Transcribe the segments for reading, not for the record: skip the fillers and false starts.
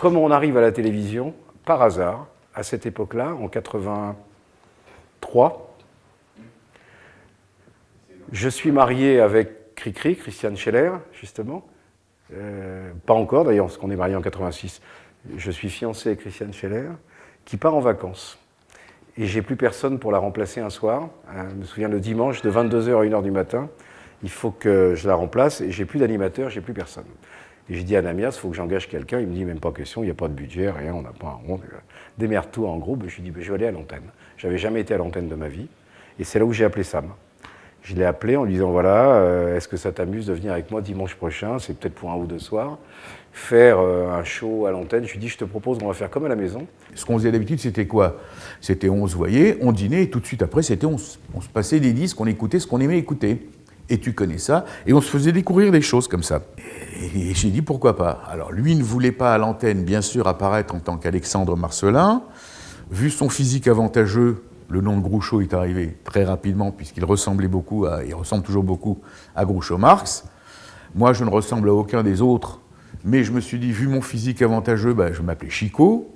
comment on arrive à la télévision? Par hasard, à cette époque-là, en 83. Je suis marié avec Cricri, Christiane Scheller, justement. Pas encore d'ailleurs, parce qu'on est marié en 86. Je suis fiancé avec Christiane Scheller, qui part en vacances. Et j'ai plus personne pour la remplacer un soir. Je me souviens, le dimanche, de 22h à 1h du matin, il faut que je la remplace, et j'ai plus d'animateur, j'ai plus personne. Et j'ai dit à Namias, il faut que j'engage quelqu'un. Il me dit, même pas question, il n'y a pas de budget, rien, on n'a pas un rond. Démerde-toi en groupe. Je lui ai dit, je vais aller à l'antenne. J'avais jamais été à l'antenne de ma vie. Et c'est là où j'ai appelé Sam. Je l'ai appelé en lui disant, voilà, est-ce que ça t'amuse de venir avec moi dimanche prochain, c'est peut-être pour 1 ou 2 soirs, faire un show à l'antenne. Je lui ai dit, je te propose, on va faire comme à la maison. Ce qu'on faisait d'habitude, c'était quoi? C'était on se voyait, on dînait, et tout de suite après, c'était on se passait des disques, on écoutait ce qu'on aimait écouter. Et tu connais ça, et on se faisait découvrir des choses comme ça. Et j'ai dit, pourquoi pas? Alors lui ne voulait pas à l'antenne, bien sûr, apparaître en tant qu'Alexandre Marcelin. Vu son physique avantageux, le nom de Groucho est arrivé très rapidement, puisqu'il ressemblait beaucoup il ressemble toujours beaucoup à Groucho Marx. Moi, je ne ressemble à aucun des autres, mais je me suis dit, vu mon physique avantageux, je m'appelais Chico.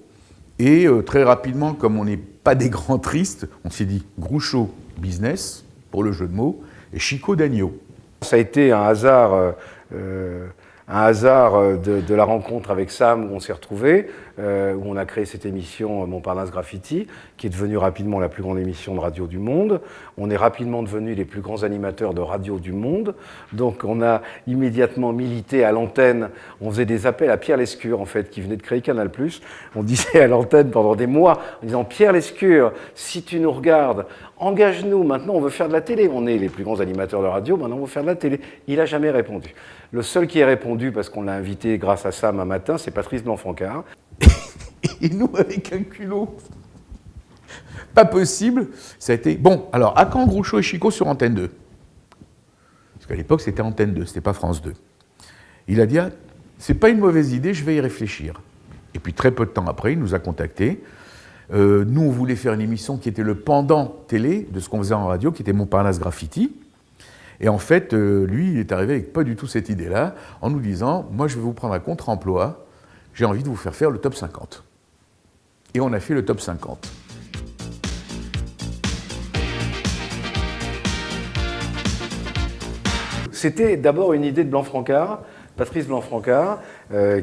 Et très rapidement, comme on n'est pas des grands tristes, on s'est dit Groucho Business, pour le jeu de mots, et Chico d'Agneau. Ça a été un hasard de la rencontre avec Sam, où on s'est retrouvés, où on a créé cette émission Montparnasse Graffiti, qui est devenue rapidement la plus grande émission de radio du monde. On est rapidement devenus les plus grands animateurs de radio du monde. Donc on a immédiatement milité à l'antenne. On faisait des appels à Pierre Lescure, en fait, qui venait de créer Canal+. On disait à l'antenne pendant des mois, en disant « Pierre Lescure, si tu nous regardes, engage-nous, maintenant on veut faire de la télé. On est les plus grands animateurs de radio, maintenant on veut faire de la télé. » Il n'a jamais répondu. Le seul qui ait répondu, parce qu'on l'a invité grâce à Sam un matin, c'est Patrice Blanc-Francard. Et nous, avec un culot pas possible, ça a été... Bon, alors, à quand Groucho et Chico sur Antenne 2? Parce qu'à l'époque, c'était Antenne 2, c'était pas France 2. Il a dit, ah, c'est pas une mauvaise idée, je vais y réfléchir. Et puis, très peu de temps après, il nous a contactés. Nous, on voulait faire une émission qui était le pendant télé de ce qu'on faisait en radio, qui était Montparnasse Graffiti. Et en fait, lui, il est arrivé avec pas du tout cette idée-là, en nous disant, moi, je vais vous prendre un contre-emploi, j'ai envie de vous faire le top 50. Et on a fait le top 50. C'était d'abord une idée de Blanc-Francard, Patrice Blanc-Francard,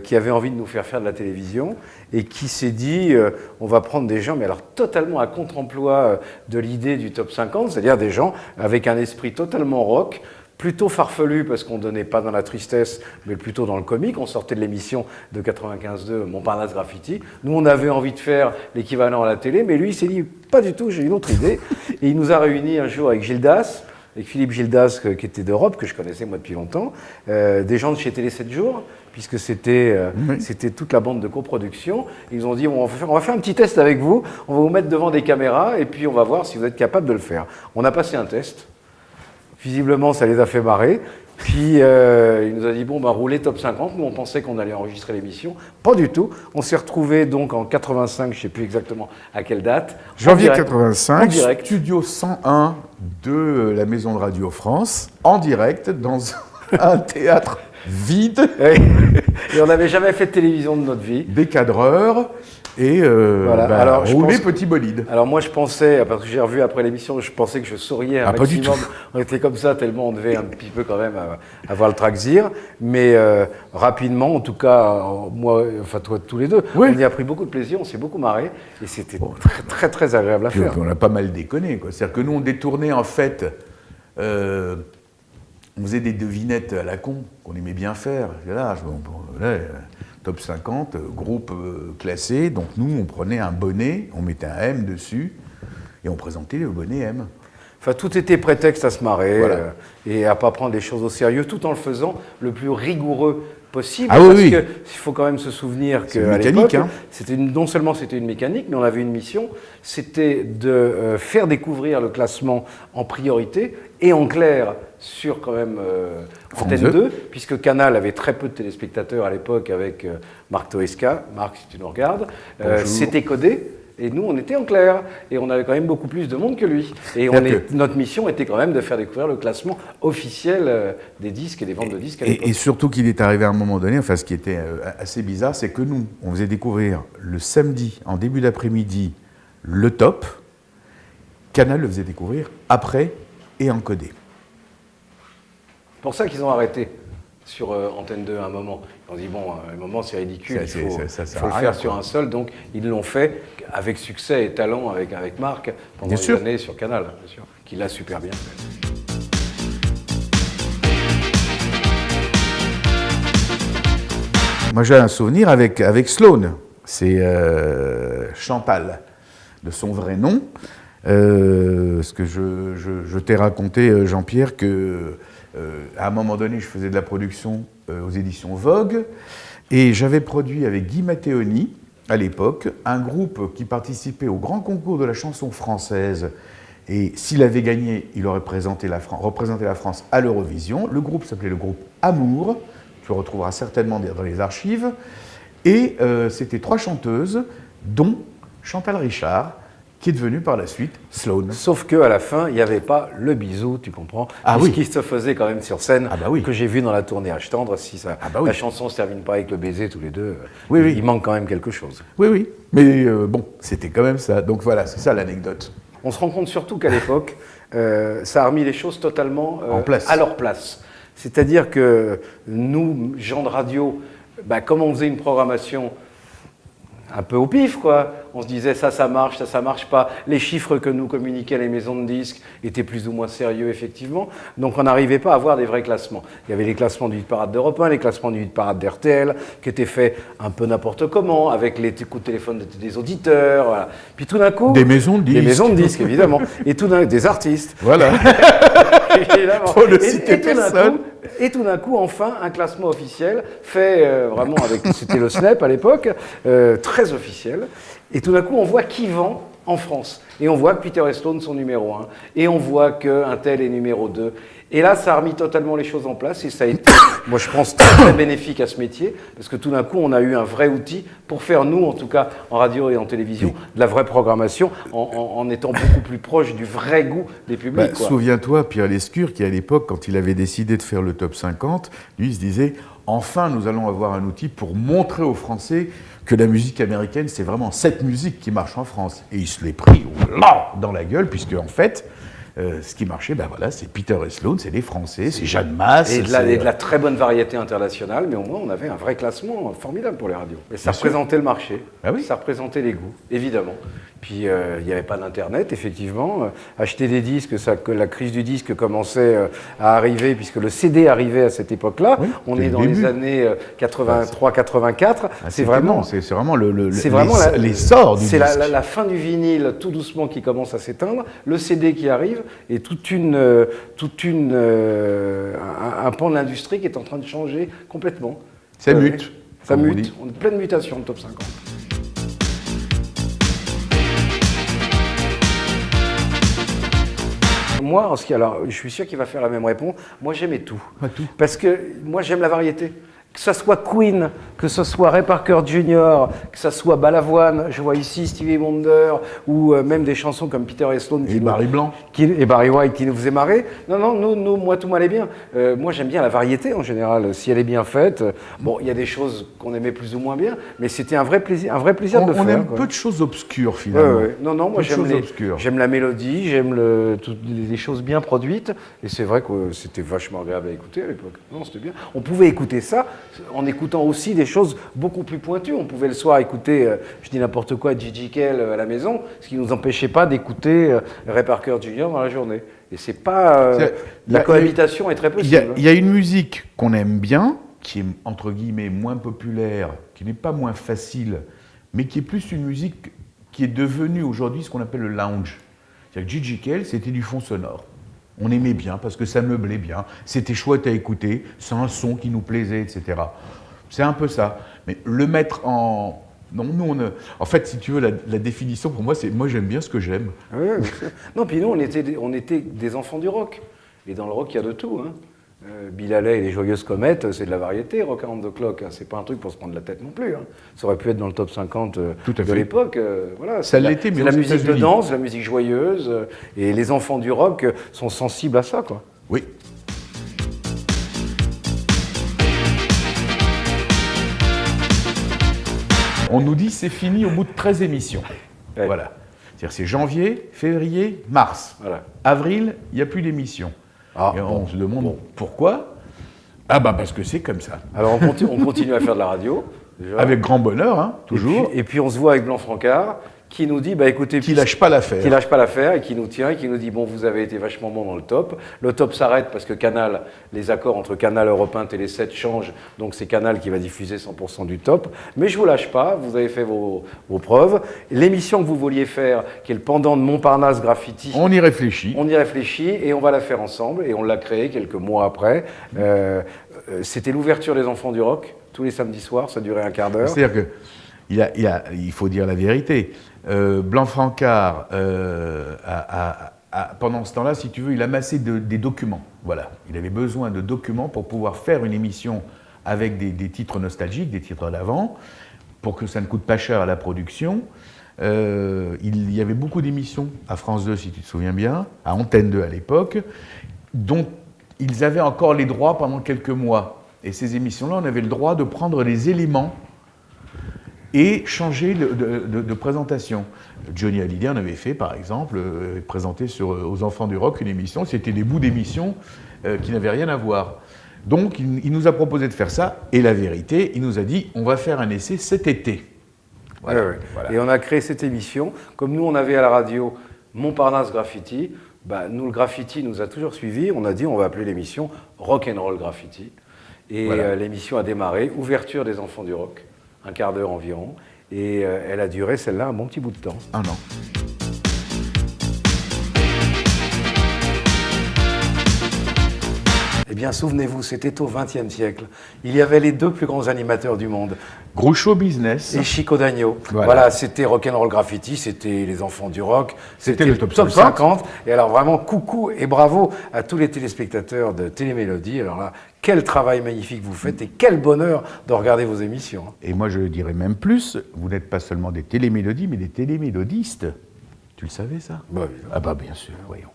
qui avait envie de nous faire de la télévision et qui s'est dit on va prendre des gens, mais alors totalement à contre-emploi de l'idée du top 50, c'est-à-dire des gens avec un esprit totalement rock, plutôt farfelu parce qu'on ne donnait pas dans la tristesse, mais plutôt dans le comique. On sortait de l'émission de 95.2 Montparnasse Graffiti. Nous, on avait envie de faire l'équivalent à la télé, mais lui, il s'est dit pas du tout, j'ai une autre idée. Et il nous a réunis un jour avec Gildas, avec Philippe Gildas, qui était d'Europe, que je connaissais moi depuis longtemps, des gens de chez Télé 7 jours, puisque c'était toute la bande de coproduction. Ils ont dit on va faire un petit test avec vous, on va vous mettre devant des caméras et puis on va voir si vous êtes capable de le faire. On a passé un test. Visiblement, ça les a fait marrer. Puis, il nous a dit, bon, roulez top 50. Nous, on pensait qu'on allait enregistrer l'émission. Pas du tout. On s'est retrouvés donc en 85, je ne sais plus exactement à quelle date. Janvier 85, en direct. Studio 101 de la Maison de Radio France, en direct, dans un théâtre vide. Et on n'avait jamais fait de télévision de notre vie. Des cadreurs. Et voilà. Alors, rouler petit bolide. Alors moi je pensais, parce que j'ai revu après l'émission, je pensais que je souriais un maximum. On était comme ça tellement on devait un petit peu quand même avoir le traxir. Mais rapidement, en tout cas, moi, enfin toi tous les deux, on y a pris beaucoup de plaisir, on s'est beaucoup marré. Et c'était très, très, très agréable à faire. On a pas mal déconné, quoi. C'est-à-dire que nous on détournait en fait, on faisait des devinettes à la con, qu'on aimait bien faire. Là, top 50, groupe classé, donc nous on prenait un bonnet, on mettait un M dessus et on présentait le bonnet M. Enfin tout était prétexte à se marrer et à ne pas prendre les choses au sérieux tout en le faisant le plus rigoureux possible. Parce qu'il faut quand même se souvenir qu'à l'époque, non seulement c'était une mécanique, mais on avait une mission, c'était de faire découvrir le classement en priorité et en clair sur quand même Antenne 2, puisque Canal avait très peu de téléspectateurs à l'époque avec Marc Toesca. Marc, si tu nous regardes, c'était codé. Et nous, on était en clair. Et on avait quand même beaucoup plus de monde que lui. Et notre mission était quand même de faire découvrir le classement officiel des disques et des ventes de disques à l'époque. Et surtout qu'il est arrivé à un moment donné, enfin ce qui était assez bizarre, c'est que nous, on faisait découvrir le samedi, en début d'après-midi, le top. Canal le faisait découvrir après et encodé. C'est pour ça qu'ils ont arrêté sur Antenne 2 à un moment. Ils ont dit, bon, à un moment, c'est ridicule, il faut le faire sur un seul. Donc, ils l'ont fait avec succès et talent avec Marc pendant des années sur Canal, bien sûr, qui l'a super bien fait. Moi, j'ai un souvenir avec Sloan. C'est Chantal, de son vrai nom. Parce que je t'ai raconté, Jean-Pierre, que à un moment donné, je faisais de la production aux éditions Vogue, et j'avais produit avec Guy Matteoni, à l'époque, un groupe qui participait au grand concours de la chanson française, et s'il avait gagné, il aurait représenté la France à l'Eurovision. Le groupe s'appelait le groupe Amour, tu le retrouveras certainement dans les archives, et c'était 3 chanteuses, dont Chantal Richard, qui est devenue par la suite Sloan. Sauf qu'à la fin, il n'y avait pas le bisou, tu comprends, ce qui se faisait quand même sur scène, que j'ai vu dans la tournée H tendre, si la chanson ne se termine pas avec le baiser tous les deux, il manque quand même quelque chose. Oui, mais bon, c'était quand même ça, donc voilà, c'est ça l'anecdote. On se rend compte surtout qu'à l'époque, ça a remis les choses totalement à leur place. C'est-à-dire que nous, gens de radio, comme on faisait une programmation un peu au pif, quoi. On se disait ça marche, ça marche pas. Les chiffres que nous communiquaient les maisons de disques étaient plus ou moins sérieux, effectivement. Donc on n'arrivait pas à avoir des vrais classements. Il y avait les classements du hit-parade d'Europe 1, les classements du hit-parade d'RTL, qui étaient faits un peu n'importe comment, avec les coups de téléphone des auditeurs, voilà. Puis tout d'un coup... Des maisons de disques. Des maisons de disques, évidemment. Et tout d'un coup, des artistes. Voilà. Faut le citer personne. Et tout d'un coup, enfin, un classement officiel fait vraiment avec, c'était le Snap à l'époque, très officiel. Et tout d'un coup, on voit qui vend en France. Et on voit que Peter et Sloan sont numéro 1. Et on voit qu'un tel est numéro 2. Et là, ça a remis totalement les choses en place. Et ça a été, moi je pense, très bénéfique à ce métier. Parce que tout d'un coup, on a eu un vrai outil pour faire, nous, en tout cas, en radio et en télévision, de la vraie programmation, en étant beaucoup plus proche du vrai goût des publics. Souviens-toi, Pierre Lescure, qui à l'époque, quand il avait décidé de faire le top 50, lui, il se disait, enfin, nous allons avoir un outil pour montrer aux Français que la musique américaine, c'est vraiment cette musique qui marche en France. Et il se l'est pris dans la gueule, puisque en fait, ce qui marchait, c'est Peter et Sloan, c'est les Français, c'est Jeanne Masse. Et de la très bonne variété internationale, mais au moins on avait un vrai classement formidable pour les radios. Et ça représentait le marché, ça représentait les goûts, évidemment. Puis il n'y avait pas d'internet, effectivement. Acheter des disques, la crise du disque commençait à arriver, puisque le CD arrivait à cette époque-là. Oui, on est dans les années 83-84. C'est vraiment l'essor du disque. C'est la fin du vinyle, tout doucement, qui commence à s'éteindre. Le CD qui arrive, et un pan de l'industrie qui est en train de changer complètement. Ça mute. Ça mute. On est plein de mutations, le top 50. Moi, alors, je suis sûr qu'il va faire la même réponse. Moi, j'aimais tout. Parce que moi, j'aime la variété. Que ce soit Queen, que ce soit Ray Parker Jr., que ce soit Balavoine, je vois ici Stevie Wonder, ou même des chansons comme Peter et Sloan. Et Barry Blanc. Et Barry White qui nous faisait marrer. Non, moi, tout m'allait bien. Moi, j'aime bien la variété en général, si elle est bien faite. Bon, il y a des choses qu'on aimait plus ou moins bien, mais c'était un vrai plaisir de le faire. On aime peu de choses obscures, finalement. Non, moi, j'aime la mélodie, j'aime les choses bien produites, et c'est vrai que c'était vachement agréable à écouter à l'époque. Non, c'était bien. On pouvait écouter ça en écoutant aussi des choses beaucoup plus pointues. On pouvait le soir écouter, je dis n'importe quoi, Gigi Kell à la maison, ce qui ne nous empêchait pas d'écouter Ray Parker Jr. dans la journée. Et c'est pas... la cohabitation est très possible. Il y a une musique qu'on aime bien, qui est entre guillemets moins populaire, qui n'est pas moins facile, mais qui est plus une musique qui est devenue aujourd'hui ce qu'on appelle le lounge. C'est-à-dire que Gigi Kell, c'était du fond sonore. On aimait bien parce que ça meublait bien, c'était chouette à écouter, c'est un son qui nous plaisait, etc. C'est un peu ça. Mais le mettre en... Non, en fait, si tu veux, la définition pour moi, c'est moi j'aime bien ce que j'aime. Oui, non, puis nous, on était des enfants du rock. Et dans le rock, il y a de tout. Hein. Bill Haley et les Joyeuses Comètes, c'est de la variété, Rock Around the Clock. Hein. C'est pas un truc pour se prendre la tête non plus. Hein. Ça aurait pu être dans le top 50 de l'époque. Voilà, ça l'était, mais c'est la musique de danse, la musique joyeuse. Et les enfants du rock sont sensibles à ça, quoi. Oui. On nous dit c'est fini au bout de 13 émissions. Ouais. Voilà. C'est-à-dire c'est janvier, février, mars. Voilà. Avril, il n'y a plus d'émissions. Ah, et on se demande pourquoi. Ah bah parce que c'est comme ça. Alors on continue à faire de la radio. Déjà. Avec grand bonheur, hein, toujours. Et puis on se voit avec Blanc Francard, qui nous dit, bah écoutez... Qui lâche pas l'affaire. Qui lâche pas l'affaire et qui nous tient, et qui nous dit, bon, vous avez été vachement bon dans le top. Le top s'arrête parce que Canal, les accords entre Canal, Europe 1, Télé 7 changent, donc c'est Canal qui va diffuser 100% du top. Mais je vous lâche pas, vous avez fait vos preuves. L'émission que vous vouliez faire, qui est le pendant de Montparnasse Graffiti... On y réfléchit. On y réfléchit et on va la faire ensemble. Et on l'a créée quelques mois après. C'était l'ouverture des Enfants du Rock, tous les samedis soirs, ça durait un quart d'heure. C'est-à-dire qu'il faut dire la vérité. Blanc Francard, pendant ce temps-là, si tu veux, il amassait des documents. Voilà. Il avait besoin de documents pour pouvoir faire une émission avec des titres nostalgiques, des titres d'avant, pour que ça ne coûte pas cher à la production. Il y avait beaucoup d'émissions à France 2, si tu te souviens bien, à Antenne 2 à l'époque, dont ils avaient encore les droits pendant quelques mois. Et ces émissions-là, on avait le droit de prendre les éléments et changer de présentation. Johnny Hallyday en avait fait, par exemple, présenté aux Enfants du Rock une émission. C'était des bouts d'émissions qui n'avaient rien à voir. Donc, il nous a proposé de faire ça. Et la vérité, il nous a dit, on va faire un essai cet été. Voilà. Ouais. Voilà. Et on a créé cette émission. Comme nous, on avait à la radio Montparnasse Graffiti, bah, nous, le graffiti nous a toujours suivis. On a dit, on va appeler l'émission Rock'n'Roll Graffiti. Et voilà. L'émission a démarré, ouverture des Enfants du Rock, un quart d'heure environ. Et elle a duré, celle-là, un bon petit bout de temps. Un an. Eh bien, souvenez-vous, c'était au XXe siècle. Il y avait les deux plus grands animateurs du monde. Groucho Business. Et Chico Dagno. Voilà, c'était Rock'n'Roll Graffiti, c'était les Enfants du Rock. C'était le top 50. Et alors vraiment, coucou et bravo à tous les téléspectateurs de Télémélodie. Alors là, quel travail magnifique vous faites et quel bonheur de regarder vos émissions. Et moi, je dirais même plus, vous n'êtes pas seulement des télémélodies, mais des télémélodistes. Tu le savais, ça? Bah, ah bah bien sûr, voyons.